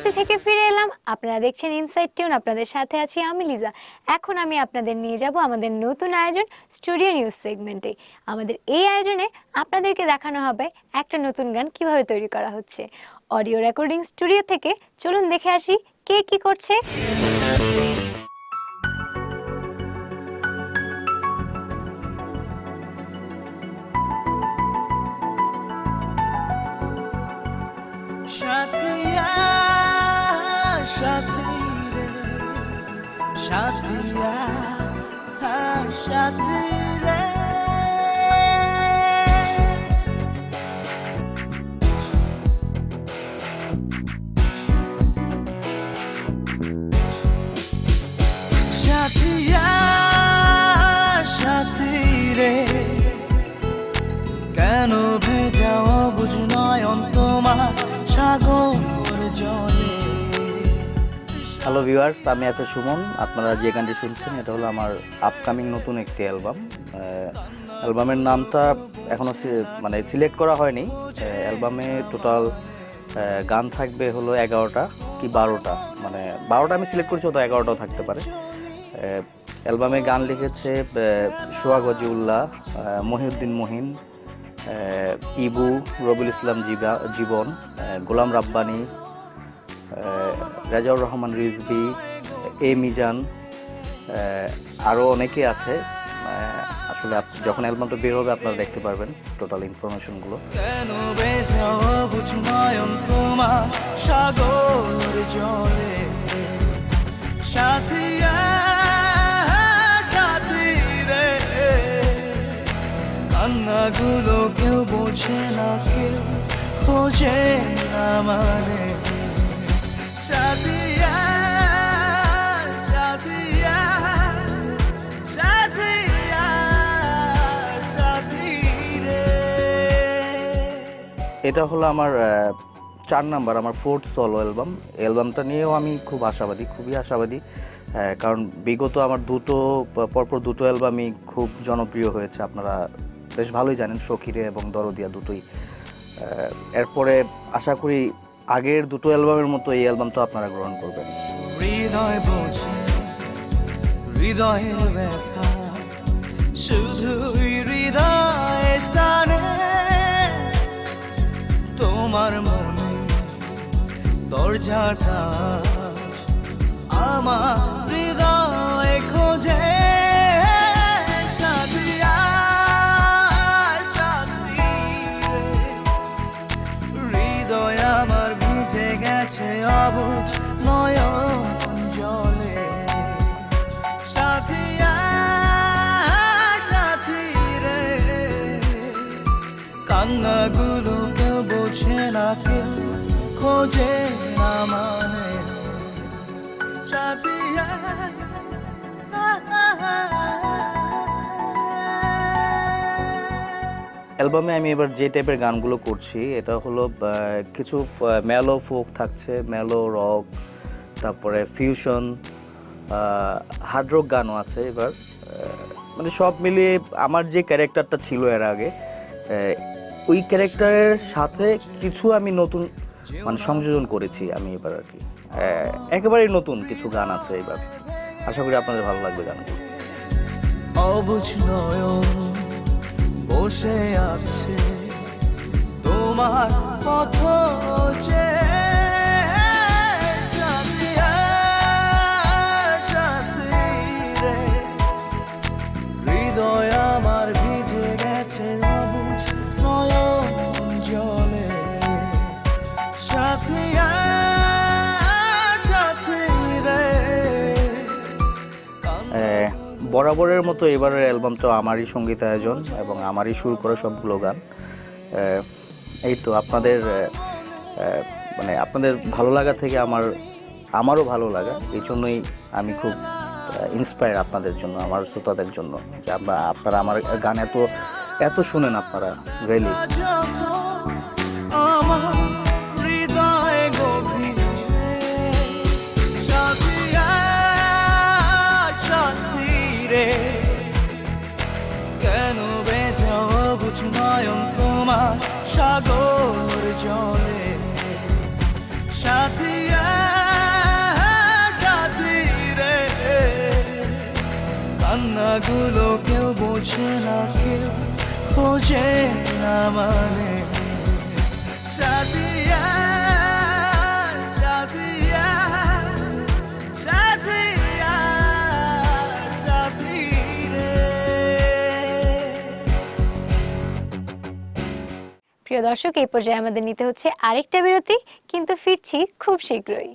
বিরতি থেকে ফিরে এলাম। আপনারা দেখছেন ইনসাইড টিউন, আপনাদের সাথে আছি আমি লিজা। এখন আমি আপনাদের নিয়ে যাব আমাদের নতুন আয়োজন স্টুডিও নিউজ সেগমেন্টে। আমাদের এই আয়োজনে আপনাদেরকে দেখানো হবে একটা নতুন গান কিভাবে তৈরি করা হচ্ছে অডিও রেকর্ডিং স্টুডিও থেকে। চলুন দেখে আসি কে কি করছে। সাথিয়া সাথী রে সাথিয়া সাথী রে সাথিয়া সাথী রে কেন ভেজাও বুঝ নয়ন তোমার সাগর জলে। হ্যালো ভিউয়ার্স, আমি এত সুমন। আপনারা যে গানটি শুনছেন এটা হলো আমার আপকামিং নতুন একটি অ্যালবাম। অ্যালবামের নামটা এখনও মানে সিলেক্ট করা হয়নি। অ্যালবামে টোটাল গান থাকবে হলো 11টা কি 12টা, মানে 12টা আমি সিলেক্ট করেছি, তো 11টাও থাকতে পারে। অ্যালবামে গান লিখেছে সোহাগ ওয়াজিউল্লাহ, মহিউদ্দিন মহিন, ইবু, রবিউল ইসলাম জীবন, গোলাম রাব্বানি, রাজাউর রহমান রিজভি, এ মিজান, আরও অনেকে আছে। আসলে যখন অ্যালবামটা বের হবে আপনারা দেখতে পারবেন টোটাল ইনফরমেশনগুলো। কেন বেজাও বুঝ নয়ন তোমার সাগর জলে। সাথিয়া সাথী রে কান্নাগুলো কেউ বোঝে না, কেউ খোঁজে না মানে। সাথিয়া সাথিয়া সাথিয়া সাথী রে। এটা হলো আমার 4 নাম্বার, আমার 4th সলো অ্যালবাম। অ্যালবামটা নিয়েও আমি খুব আশাবাদী, খুবই আশাবাদী, কারণ বিগত আমার পরপর দুটো অ্যালবামই খুব জনপ্রিয় হয়েছে। আপনারা বেশ ভালোই জানেন, সখিরে এবং দরদিয়া দুটোই। এরপরে আশা করি আগের দুটো অ্যালবামের মতো এই অ্যালবামটা আপনারা গ্রহণ করবেন। হৃদয় বোঝে হৃদয়ের ব্যথা, শুধুই হৃদয় টানে তোমার মনে দরজাটা আমার হৃদয় খোঁজে। সাথিয়া সাথী রে হৃদয় আমার ভিজে গেছে অবুঝ নয়ন জলে। সাথিয়া সাথী রে কান্নাগুলো কেউ বোঝে না, কেউ খোঁজে না মানে। সাথিয়া অ্যালবামে আমি এবার যে টাইপের গানগুলো করছি এটা হলো কিছু মেলো ফোক থাকছে, মেলো রক, তারপরে ফিউশন, হার্ড রক গানও আছে। এবার মানে সব মিলিয়ে আমার যে ক্যারেক্টারটা ছিল এর আগে, ওই ক্যারেক্টারের সাথে কিছু আমি নতুন মানে সংযোজন করেছি আমি এবার আর কি। একেবারেই নতুন কিছু গান আছে এবার। আশা করি আপনাদের ভালো লাগবে গানগুলো। অবুঝ নয়ন বসে আছে তোমার পথ চেয়ে। সাথিয়া সাথী রে হৃদয় আমার ভিজে গেছে অবুঝ নয়ন জলে। সাথিয়া সাথী রে বরাবরের মতো এবারের অ্যালবামটা আমারই সঙ্গীত আয়োজন এবং আমারই সুর করা সবগুলো গান। এই তো আপনাদের মানে আপনাদের ভালো লাগা থেকে আমারও ভালো লাগা, এই জন্যই আমি খুব ইন্সপায়ার আপনাদের জন্য, আমার শ্রোতাদের জন্য, যে আপনারা আমার গান এত শুনেন আপনারা। রিয়েলি আমার হৃদয় গভীরে সাথিয়া সাথী রে কেন বেজাও বুঝ নয়ন তোমার সাগর জলে। সাথিয়া কান্নাগুলো কেউ বোঝে না, কেউ খোঁজে না মানে। সাথিয়া সাথিয়া সাথিয়া সাথী রে। প্রিয় দর্শক, এই পর্যায়ে আমাদের নিতে হচ্ছে আরেকটা বিরতি, কিন্তু ফিরছি খুব শীঘ্রই।